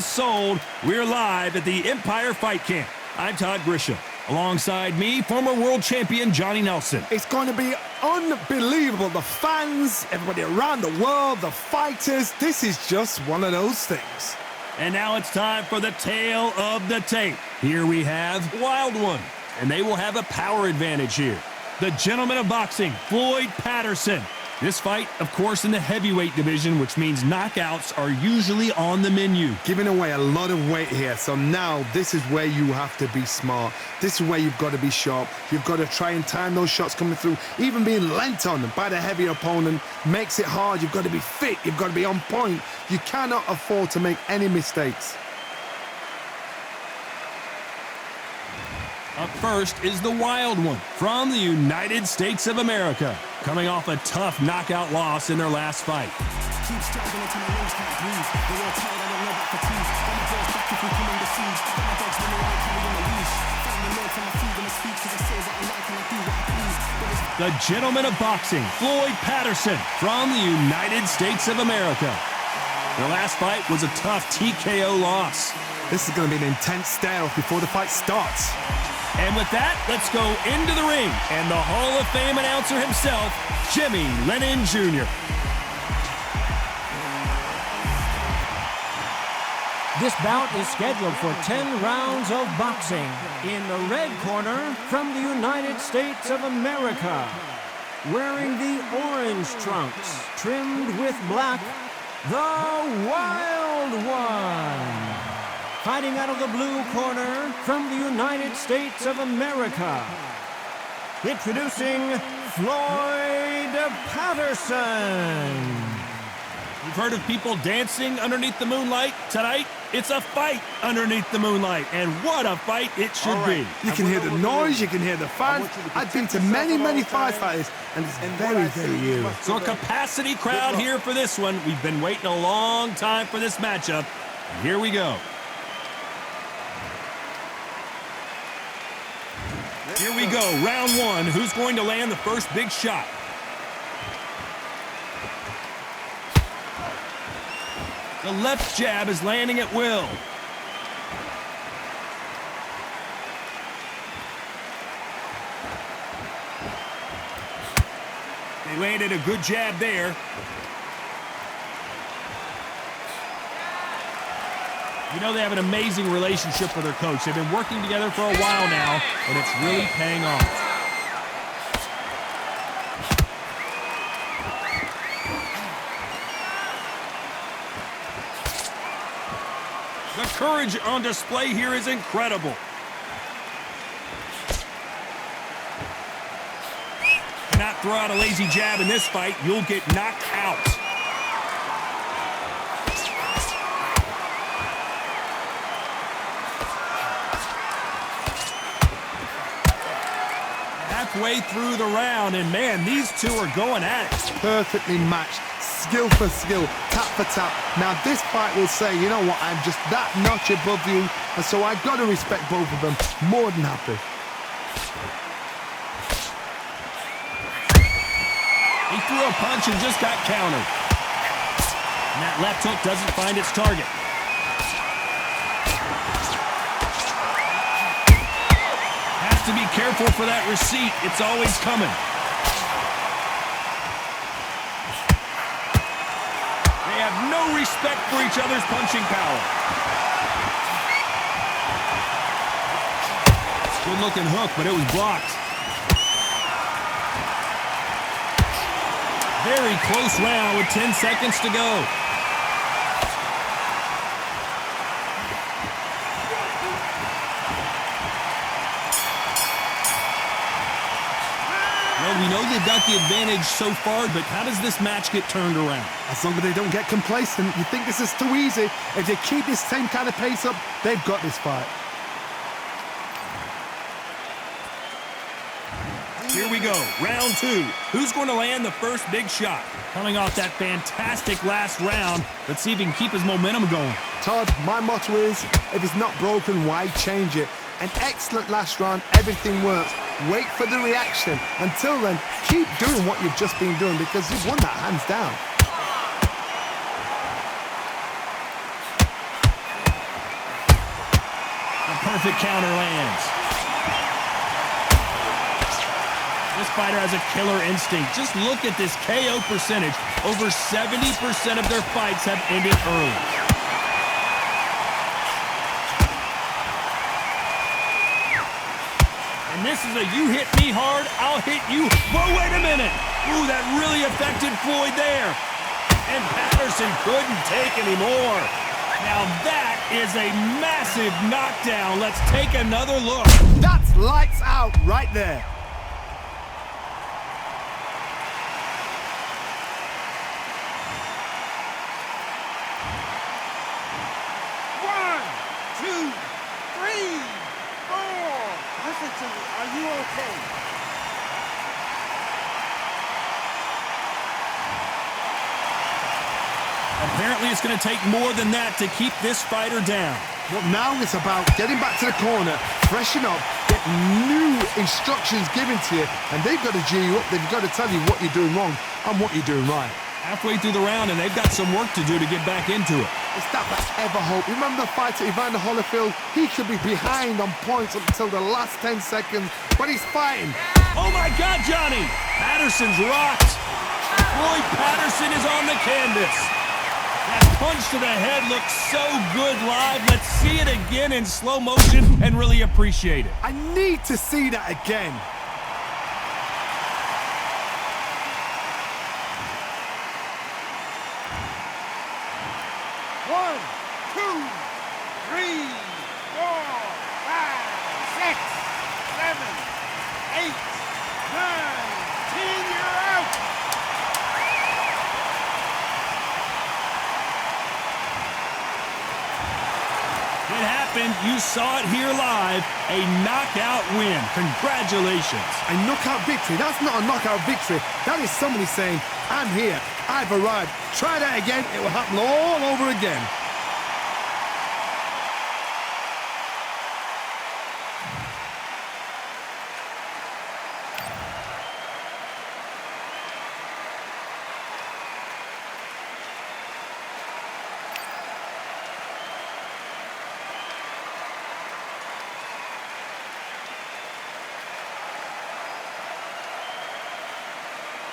sold. We're live at the Empire Fight Camp. I'm Todd Grisham. Alongside me, former world champion Johnny Nelson. It's going to be unbelievable. The fans, everybody around the world, the fighters. This is just one of those things. And now it's time for the tale of the tape. Here we have Wild One, and they will have a power advantage here. The gentleman of boxing, Floyd Patterson. This fight, of course, in the heavyweight division, which means knockouts are usually on the menu. Giving away a lot of weight here, so now this is where you have to be smart. This is where you've got to be sharp. You've got to try and time those shots coming through. Even being lent on by the heavier opponent makes it hard. You've got to be fit. You've got to be on point. You cannot afford to make any mistakes. Up first is the Wild One from the United States of America, coming off a tough knockout loss in their last fight. The gentleman of boxing, Floyd Patterson from the United States of America. Their last fight was a tough TKO loss. This is going to be an intense stare-off before the fight starts. And with that, let's go into the ring and the Hall of Fame announcer himself, Jimmy Lennon Jr. This bout is scheduled for 10 rounds of boxing. In the red corner, from the United States of America, wearing the orange trunks, trimmed with black, the Wild One. Fighting out of the blue corner, from the United States of America, introducing Floyd Patterson. You've heard of people dancing underneath the moonlight? Tonight, it's a fight underneath the moonlight, and what a fight it should be. You can hear the noise, you can hear the fans. I've been to many firefighters, and it's very, very eerie. So a capacity crowd here for this one. We've been waiting a long time for this matchup. Here we go. Here we go, round one. Who's going to land the first big shot? The left jab is landing at will. They landed a good jab there. You know they have an amazing relationship with their coach. They've been working together for a while now, and it's really paying off. The courage on display here is incredible. Cannot throw out a lazy jab in this fight. You'll get knocked out. Halfway through the round, and man, these two are going at it. Perfectly matched, skill for skill, tap for tap. Now this fight will say, you know what, I'm just that notch above you, and so I've got to respect both of them. More than happy. He threw a punch and just got countered. And that left hook doesn't find its target. To be careful for that receipt. It's always coming. They have no respect for each other's punching power. Good looking hook, but it was blocked. Very close round with 10 seconds to go. Well, we know they've got the advantage so far, but how does this match get turned around? As long as they don't get complacent, you think this is too easy. If they keep this same kind of pace up, they've got this fight. Here we go, round two. Who's going to land the first big shot? Coming off that fantastic last round, let's see if he can keep his momentum going. Todd, my motto is, if it's not broken, why change it? An excellent last round, everything works. Wait for the reaction. Until then, keep doing what you've just been doing because you've won that hands down. A perfect counter lands. This fighter has a killer instinct. Just look at this KO percentage. Over 70% of their fights have ended early. And this is a you hit me hard, I'll hit you. Whoa, wait a minute. Ooh, that really affected Floyd there. And Patterson couldn't take any more. Now that is a massive knockdown. Let's take another look. That's lights out right there. One, two, three, four. Listen to me. Are you okay? Apparently it's going to take more than that to keep this fighter down. But now it's about getting back to the corner, freshen up, get new instructions given to you, and they've got to G you up. They've got to tell you what you're doing wrong and what you're doing right. Halfway through the round, and they've got some work to do to get back into it. It's that ever hope. Remember the fight at Evander Holyfield? He could be behind on points up until the last 10 seconds, but he's fighting. Oh my God, Johnny! Patterson's rocked. Floyd Patterson is on the canvas. That punch to the head looks so good live. Let's see it again in slow motion and really appreciate it. I need to see that again. One, two, three, four, five, six, seven, eight, nine, 10. You're out. It happened. You saw it here live. A knockout win. Congratulations. A knockout victory. That's not a knockout victory. That is somebody saying, I'm here. I've arrived. Try that again. It will happen all over again.